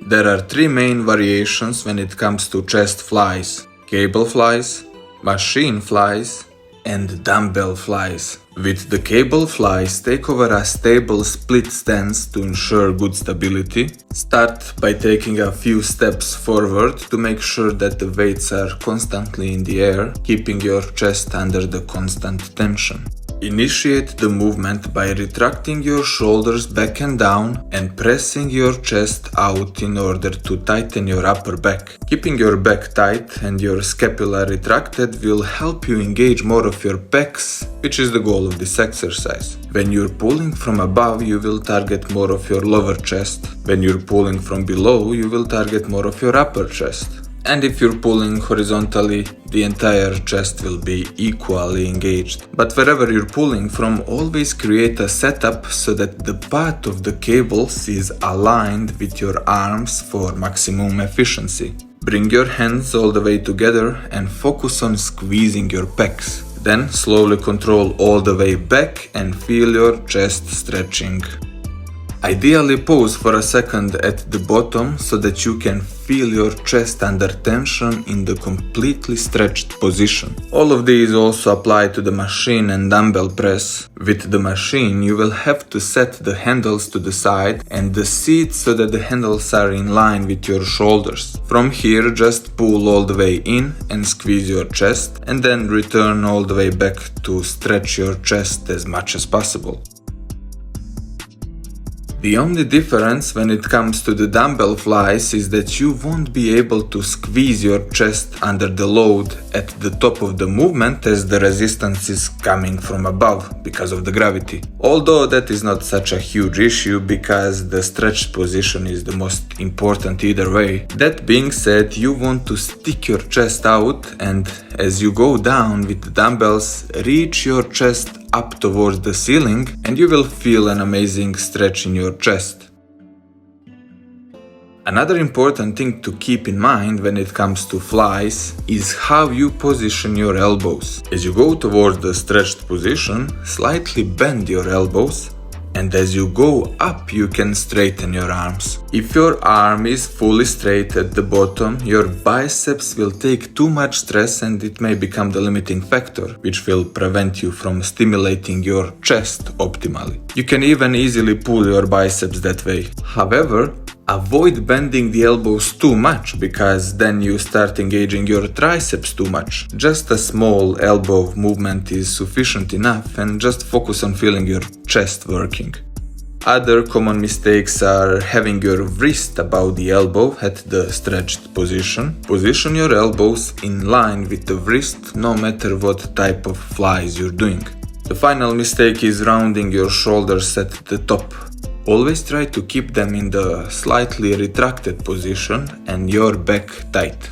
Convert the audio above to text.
There are three main variations when it comes to chest flies: cable flies, machine flies, and dumbbell flies. With the cable flies, take over a stable split stance to ensure good stability. Start by taking a few steps forward to make sure that the weights are constantly in the air, keeping your chest under the constant tension. Initiate the movement by retracting your shoulders back and down and pressing your chest out in order to tighten your upper back. Keeping your back tight and your scapula retracted will help you engage more of your pecs, which is the goal of this exercise. When you're pulling from above, you will target more of your lower chest. When you're pulling from below, you will target more of your upper chest. And if you're pulling horizontally, the entire chest will be equally engaged. But wherever you're pulling from, always create a setup so that the path of the cables is aligned with your arms for maximum efficiency. Bring your hands all the way together and focus on squeezing your pecs. Then slowly control all the way back and feel your chest stretching. Ideally pause for a second at the bottom so that you can feel your chest under tension in the completely stretched position. All of these also apply to the machine and dumbbell press. With the machine, you will have to set the handles to the side and the seat so that the handles are in line with your shoulders. From here, just pull all the way in and squeeze your chest, and then return all the way back to stretch your chest as much as possible. The only difference when it comes to the dumbbell flies is that you won't be able to squeeze your chest under the load at the top of the movement, as the resistance is coming from above because of the gravity. Although that is not such a huge issue because the stretched position is the most important either way. That being said, you want to stick your chest out, and as you go down with the dumbbells, reach your chest up towards the ceiling and you will feel an amazing stretch in your chest. Another important thing to keep in mind when it comes to flies is how you position your elbows. As you go towards the stretched position, slightly bend your elbows, and as you go up, you can straighten your arms. If your arm is fully straight at the bottom, your biceps will take too much stress and it may become the limiting factor, which will prevent you from stimulating your chest optimally. You can even easily pull your biceps that way. However, avoid bending the elbows too much because then you start engaging your triceps too much. Just a small elbow movement is sufficient enough, and just focus on feeling your chest working. Other common mistakes are having your wrist above the elbow at the stretched position. Position your elbows in line with the wrist no matter what type of flies you're doing. The final mistake is rounding your shoulders at the top. Always try to keep them in the slightly retracted position and your back tight.